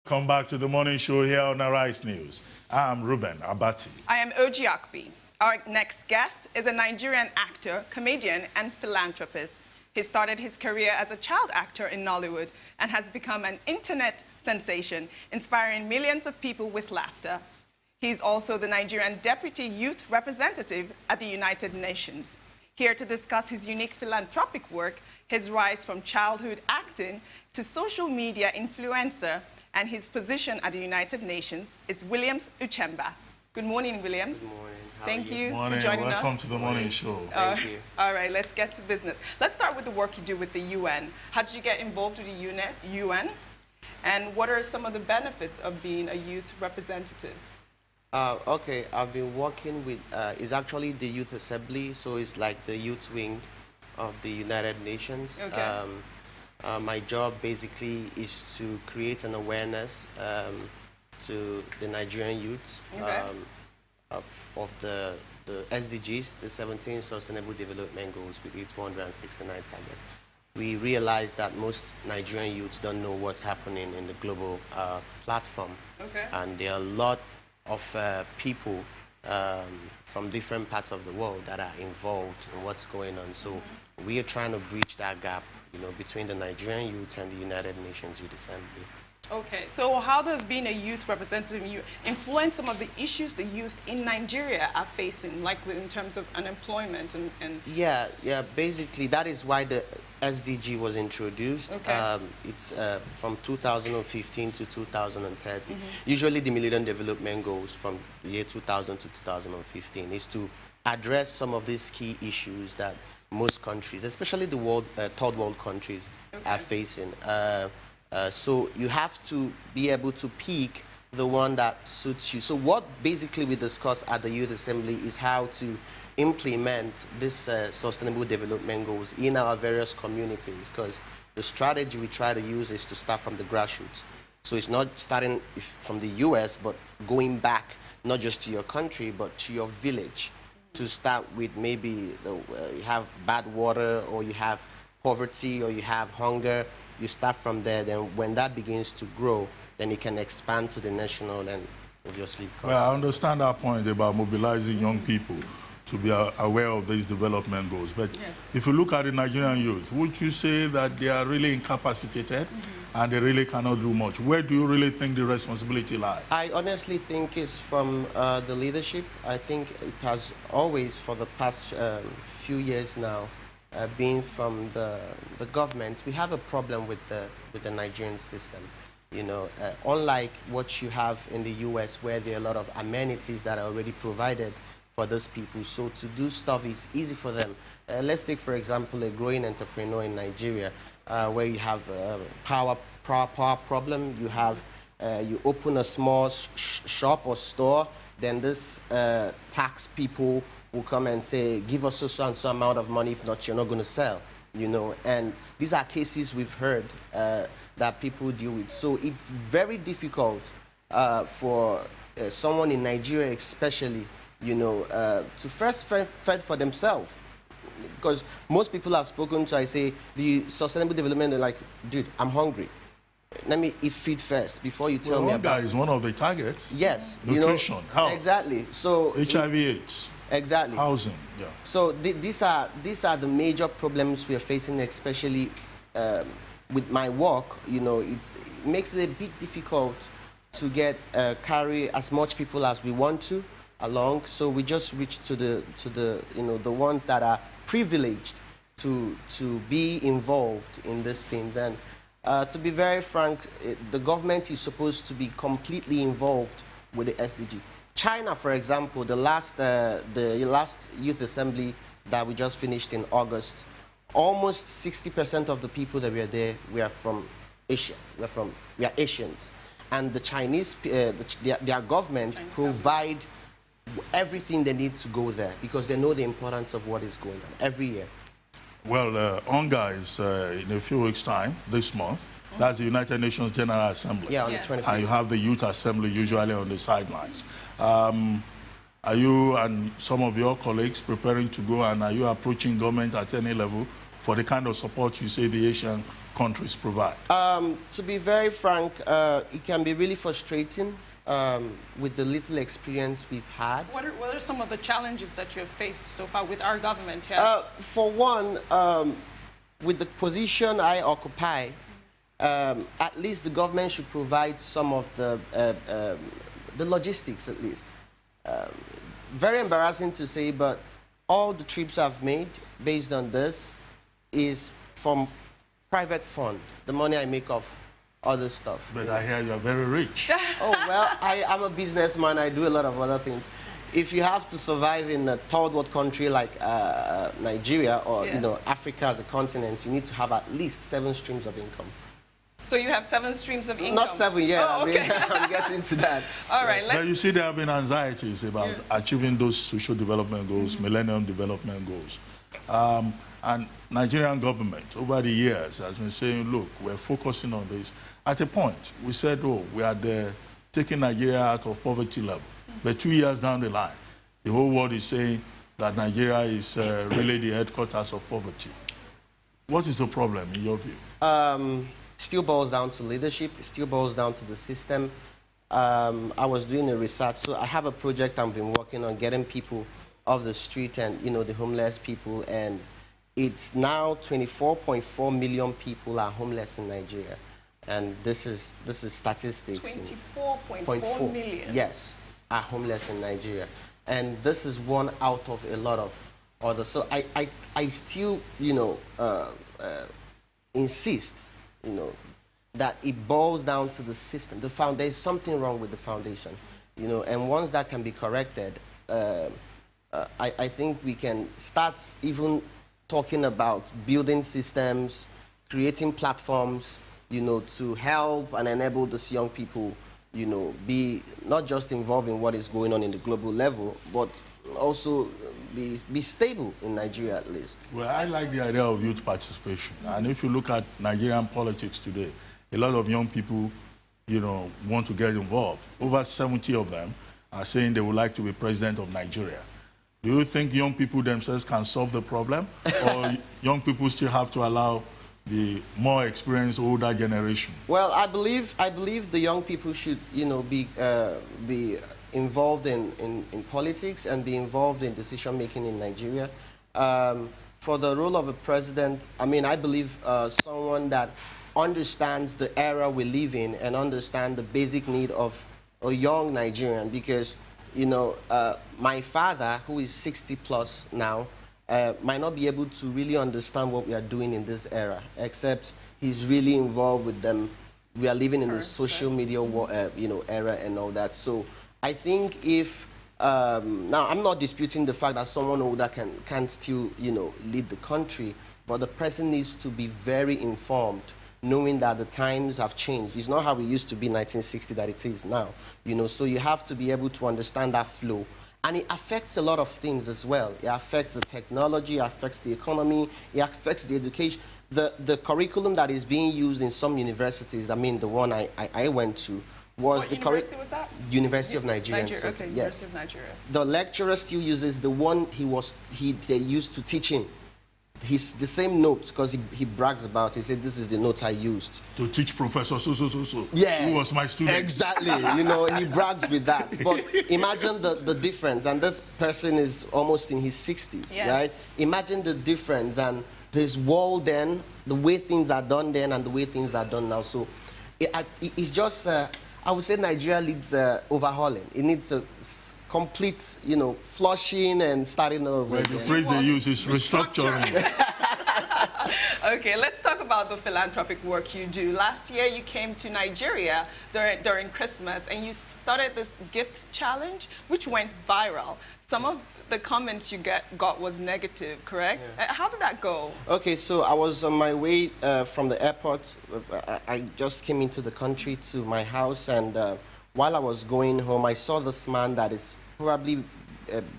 Come back to the morning show here on Arise News. I'm Ruben Abati. I am Oji Akpi. Our next guest is a Nigerian actor, comedian, and philanthropist. He started his career as a child actor in Nollywood and has become an internet sensation, inspiring millions of people with laughter. He's also the Nigerian Deputy Youth Representative at the United Nations. Here to discuss his unique philanthropic work, his rise from childhood acting to social media influencer, and his position at the United Nations is Williams Uchemba. Good morning, Williams. Good morning. Thank you Morning. for joining us. Welcome to the morning show. Thank you. All right, let's get to business. Let's start with the work you do with the UN. How did you get involved with the UN? And what are some of the benefits of being a youth representative? Okay, I've been working with, it's actually the Youth Assembly, so it's like the youth wing of the United Nations. Okay. My job basically is to create an awareness to the Nigerian youths Okay. of the SDGs, the 17 Sustainable Development Goals with its 169 targets. We realize that most Nigerian youths don't know what's happening in the global platform. Okay. And there are a lot of people from different parts of the world that are involved in what's going on. So we are trying to bridge that gap, between the Nigerian youth and the United Nations Youth Assembly. Okay, so how does being a youth representative influence some of the issues the youth in Nigeria are facing, like in terms of unemployment and... Yeah, basically that is why the SDG was introduced. Okay. It's from 2015 to 2030. Usually the Millennium Development Goals from the year 2000 to 2015 is to address some of these key issues that most countries, especially the third world countries, are facing. So you have to be able to pick the one that suits you. So what basically we discuss at the Youth Assembly is how to implement this Sustainable Development Goals in our various communities, because the strategy we try to use is to start from the grassroots. So it's not starting from the US, but going back, not just to your country, but to your village, to start with maybe you have bad water, or you have poverty, or you have hunger. You start from there, then when that begins to grow, then it can expand to the national and obviously... Well, I understand that point about mobilizing young people to be aware of these development goals. But Yes. if you look at the Nigerian youth, would you say that they are really incapacitated and they really cannot do much? Where do you really think the responsibility lies? I honestly think it's from the leadership. I think it has always, for the past few years now, being from the government. We have a problem with the Nigerian system. Unlike what you have in the US, where there are a lot of amenities that are already provided for those people. So to do stuff is easy for them. Let's take, for example, a growing entrepreneur in Nigeria, where you have a power problem. You have you open a small shop or store, then this tax people will come and say, give us so and so amount of money, if not, you're not going to sell, And these are cases we've heard that people deal with. So it's very difficult for someone in Nigeria especially, to first fend for themselves. Because most people I've spoken to, I say, the sustainable development, they're like, dude, I'm hungry. Let me eat feed first before you tell me about... Hunger is one of the targets. Yes. Nutrition, health. Exactly. So HIV/AIDS. Exactly. Housing, yeah. So these are the major problems we are facing, especially with my work. It makes it a bit difficult to carry as much people as we want to along. So we just reach to the ones that are privileged to be involved in this thing. Then, to be very frank, the government is supposed to be completely involved with the SDG. China, for example, the last Youth Assembly that we just finished in August, almost 60% of the people that were there were from Asia. We are Asians, and the Chinese, their governments provide everything they need to go there because they know the importance of what is going on every year. Well, UNGA is in a few weeks' time, this month. That's the United Nations General Assembly. Yeah, on the 25th. And you have the Youth Assembly usually on the sidelines. Are you and some of your colleagues preparing to go, and are you approaching government at any level for the kind of support you say the Asian countries provide? To be very frank, it can be really frustrating with the little experience we've had. What are some of the challenges that you have faced so far with our government here? For one, with the position I occupy, at least the government should provide some of the logistics, at least. Very embarrassing to say, but all the trips I've made based on this is from private fund, the money I make off other stuff. But I hear you are very rich. Oh, well, I'm a businessman. I do a lot of other things. If you have to survive in a third world country like Nigeria or Yes. Africa as a continent, you need to have at least 7 streams of income. So you have 7 streams of income? Not 7, yeah. Oh, okay. I'm getting to that. All right, But you see, there have been anxieties about achieving those social development goals, millennium development goals. And Nigerian government, over the years, has been saying, look, we're focusing on this. At a point, we said, oh, we are there taking Nigeria out of poverty level. But 2 years down the line, the whole world is saying that Nigeria is really the headquarters of poverty. What is the problem, in your view? Still boils down to leadership. It still boils down to the system. I was doing a research, so I have a project I've been working on, getting people off the street and, you know, the homeless people. And it's now 24.4 million people are homeless in Nigeria. And this is statistics. 24.4 million? Yes, are homeless in Nigeria. And this is one out of a lot of others. So I still, you know, insist, you know, that it boils down to the system. There's something wrong with the foundation, you know, and once that can be corrected, I think we can start even talking about building systems, creating platforms, you know, to help and enable these young people, you know, be not just involved in what is going on in the global level, but also be stable in Nigeria at least. Well, I like the idea of youth participation. And if you look at Nigerian politics today, a lot of young people, you know, want to get involved. Over 70 of them are saying they would like to be president of Nigeria. Do you think young people themselves can solve the problem? Or young people still have to allow the more experienced, older generation? Well, I believe the young people should, you know, be involved in politics and be involved in decision making in Nigeria. For the role of a president, I mean, I believe someone that understands the era we live in and understand the basic need of a young Nigerian, because, you know, my father, who is 60 plus now, might not be able to really understand what we are doing in this era, except he's really involved with them. We are living in the social media, you know, era and all that. So I think if now I'm not disputing the fact that someone older can still, you know, lead the country, but the person needs to be very informed, knowing that the times have changed. It's not how it used to be in 1960 that it is now, you know. So you have to be able to understand that flow. And it affects a lot of things as well. It affects the technology, it affects the economy, it affects the education. The curriculum that is being used in some universities, I mean, the one I went to, was what the university was that? University of Nigeria. Nigeria, okay, yes. University of Nigeria. The lecturer still uses the one they used to teach him. The same notes, because he brags about it. He said, this is the notes I used. To teach Professor so. Yeah. Who was my student. Exactly. You know, he brags with that. But imagine the difference. And this person is almost in his 60s, Yes. right? Imagine the difference and this world then, the way things are done then and the way things are done now. So it's just, I would say Nigeria needs overhauling. It needs a complete, you know, flushing and starting over. Well, the phrase they use is restructuring. Okay, let's talk about the philanthropic work you do. Last year, you came to Nigeria during Christmas, and you started this gift challenge, which went viral. Some of the comments you got was negative, correct? Yeah. How did that go? Okay, so I was on my way from the airport. I just came into the country to my house, and while I was going home, I saw this man that is probably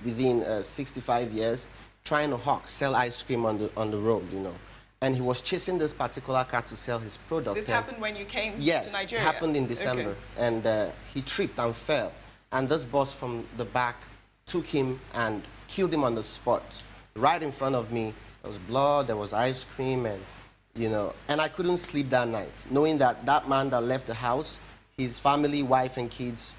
within 65 years, trying to sell ice cream on the road, you know. And he was chasing this particular car to sell his product. This happened when you came to Yes, Nigeria? it happened in December. Okay. And he tripped and fell. And this boss from the back took him and killed him on the spot. Right in front of me, there was blood, there was ice cream, and you know. And I couldn't sleep that night, knowing that that man that left the house, his family, wife and kids,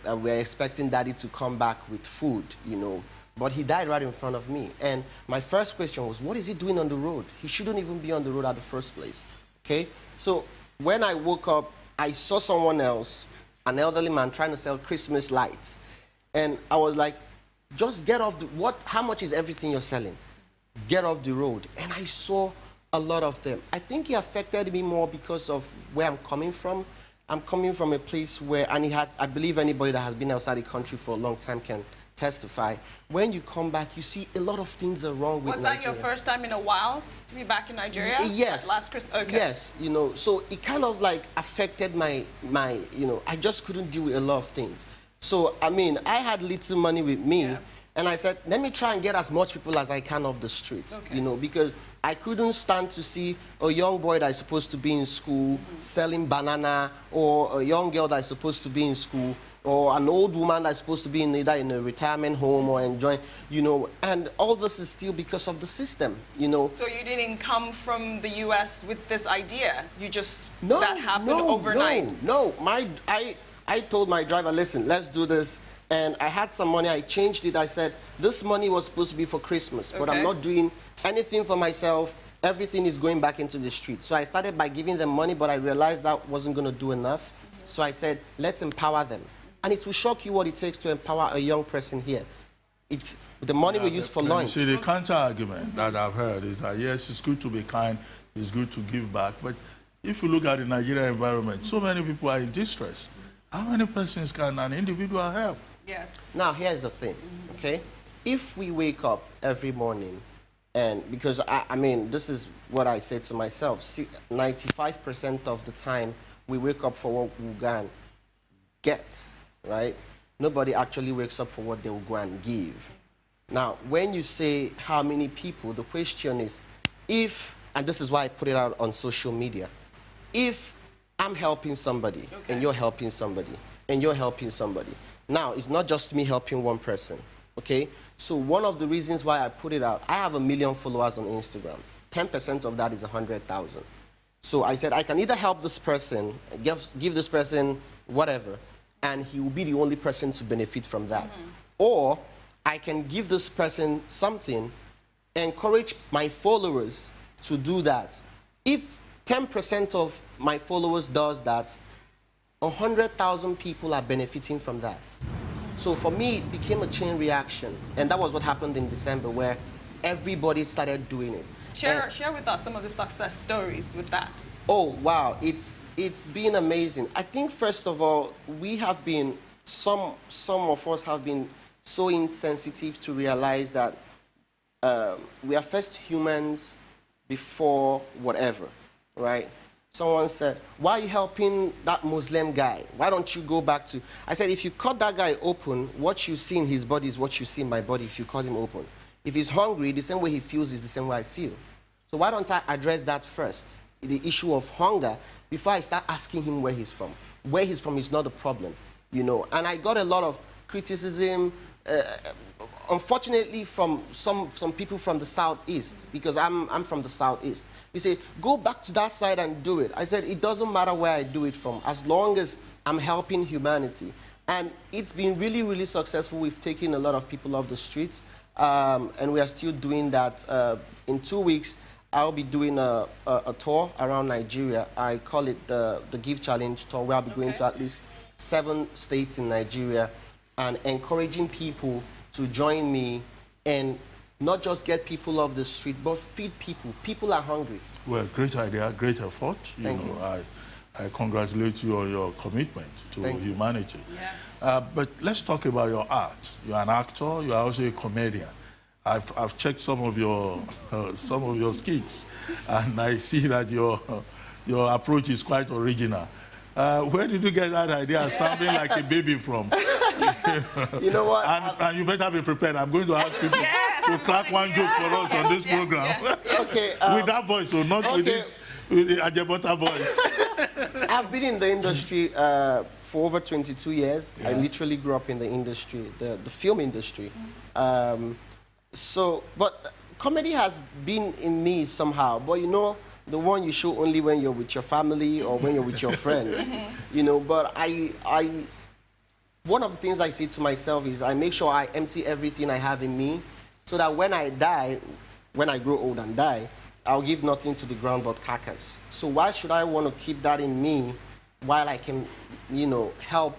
were expecting daddy to come back with food, you know. But he died right in front of me. And my first question was, what is he doing on the road? He shouldn't even be on the road at the first place, okay? So when I woke up, I saw someone else, an elderly man trying to sell Christmas lights. And I was like, just get off the, how much is everything you're selling? Get off the road. And I saw a lot of them. I think it affected me more because of where I'm coming from. I'm coming from a place where, and I believe anybody that has been outside the country for a long time can testify. When you come back, you see a lot of things are wrong with Nigeria. Was that your first time in a while to be back in Nigeria? Yes. Last Christmas? Okay. Yes, you know, so it kind of like affected my, you know, I just couldn't deal with a lot of things. So, I mean, I had little money with me, and I said, let me try and get as much people as I can off the streets, you know, because I couldn't stand to see a young boy that is supposed to be in school selling banana, or a young girl that is supposed to be in school, or an old woman that's supposed to be either in a retirement home or enjoying, you know, and all this is still because of the system, you know. So you didn't come from the U.S. with this idea? You just, that happened overnight? No, I told my driver, listen, let's do this. And I had some money, I changed it. I said, this money was supposed to be for Christmas, but I'm not doing anything for myself. Everything is going back into the street. So I started by giving them money, but I realized that wasn't going to do enough. So I said, let's empower them. And it will shock you what it takes to empower a young person here. It's the money we use for lunch. You see, the counter-argument that I've heard is that, yes, it's good to be kind, it's good to give back, but if you look at the Nigerian environment, so many people are in distress. How many persons can an individual help? Yes. Now, here's the thing, okay? If we wake up every morning, and because, I mean, this is what I say to myself, 95% of the time we wake up for what we go and get, right? Nobody actually wakes up for what they will go and give. Now, when you say how many people, the question is, if, and this is why I put it out on social media, if I'm helping somebody, and you're helping somebody, and you're helping somebody. Now, it's not just me helping one person, okay? So one of the reasons why I put it out, I have 1 million followers on Instagram. 10% of that is 100,000. So I said, I can either help this person, give this person whatever, and he will be the only person to benefit from that. Or I can give this person something, encourage my followers to do that. If 10% of my followers does that, 100,000 people are benefiting from that. So for me, it became a chain reaction. And that was what happened in December, where everybody started doing it. Share with us some of the success stories with that. Oh, wow. It's been amazing. I think, first of all, we have been, some of us have been so insensitive to realize that we are first humans before whatever, right? Someone said, why are you helping that Muslim guy? Why don't you go back to... I said, if you cut that guy open, what you see in his body is what you see in my body if you cut him open. If he's hungry, the same way he feels is the same way I feel. So why don't I address that first, the issue of hunger, before I start asking him where he's from? Where he's from is not a problem, you know. And I got a lot of criticism, unfortunately, from some people from the Southeast, because I'm from the Southeast. He said, go back to that side and do it. I said, it doesn't matter where I do it from, as long as I'm helping humanity. And it's been really, really successful. We've taken a lot of people off the streets, and we are still doing that. In 2 weeks, I'll be doing a tour around Nigeria. I call it the Give Challenge Tour, where I'll be going to at least 7 states in Nigeria and encouraging people to join me and not just get people off the street, but feed people. People are hungry. Well, great idea, great effort. Thank you. I congratulate you on your commitment to humanity. Yeah. But let's talk about your art. You're an actor, you're also a comedian. I've checked some of your skits, and I see that your approach is quite original. Where did you get that idea of sounding like a baby from? You know what? And you better be prepared. I'm going to ask you to crack one joke for us on this program. Okay. With that voice, so not with the Ajebota voice. I've been in the industry for over 22 years. I literally grew up in the industry, the film industry. But comedy has been in me somehow. But you know, the one you show only when you're with your family or when you're with your friends, you know. But one of the things I say to myself is I make sure I empty everything I have in me so that when I die, when I grow old and die, I'll give nothing to the ground but carcass. So why should I want to keep that in me while I can, you know, help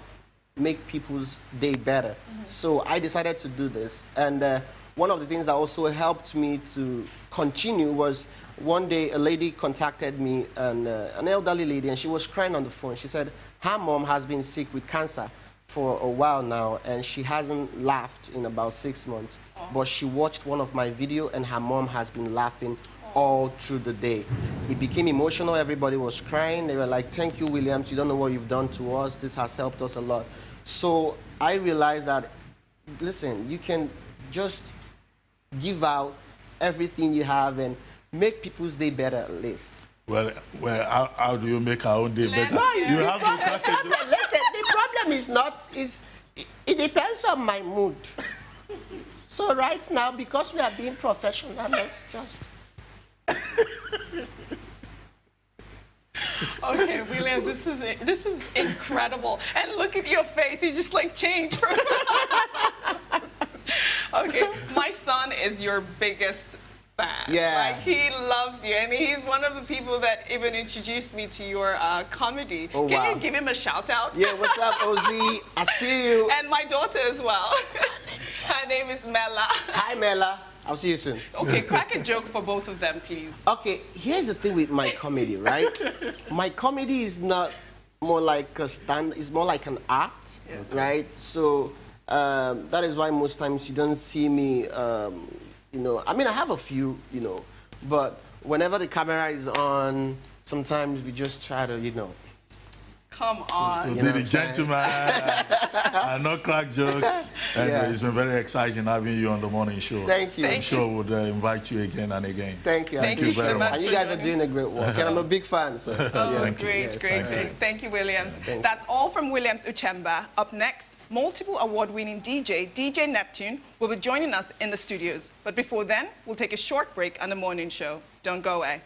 make people's day better? So I decided to do this. And one of the things that also helped me to continue was one day a lady contacted me, and an elderly lady, and she was crying on the phone. She said her mom has been sick with cancer for a while now, and she hasn't laughed in about 6 months. But she watched one of my video, and her mom has been laughing all through the day. It became emotional. Everybody was crying. They were like, "Thank you, Williams. You don't know what you've done to us. This has helped us a lot." So I realized that, listen, you can just give out everything you have and make people's day better at least. Well, how do you make our own day better? You have to crack it. Listen, the problem is not, it depends on my mood. So right now, because we are being professional, let's just... Okay, Williams, this is incredible. And look at your face, you just like changed. Okay, my son is your biggest fan. Yeah. Like, he loves you, and he's one of the people that even introduced me to your comedy. Oh, Can wow. you give him a shout out? Yeah, what's up, Ozzy? I see you. And my daughter as well. Her name is Mela. Hi, Mela. I'll see you soon. Okay, crack a joke for both of them, please. Okay, here's the thing with my comedy, right? My comedy is not more like a stand, it's more like an act, right? So that is why most times you don't see me, you know, I mean, I have a few, you know, but whenever the camera is on, sometimes we just try to, you know. Come on. To be the gentleman and not crack jokes. Anyway, it's been very exciting having you on the morning show. Thank you. I'm sure we'll invite you again and again. Thank you. Thank you very so much. much. And you guys are doing a great work, and I'm a big fan, so. Oh, Thank you. great, Yes, great, thank great. you. Thank you, Williams. That's all from Williams Uchemba. Up next, multiple award-winning DJ Neptune, will be joining us in the studios. But before then, we'll take a short break on the morning show. Don't go away.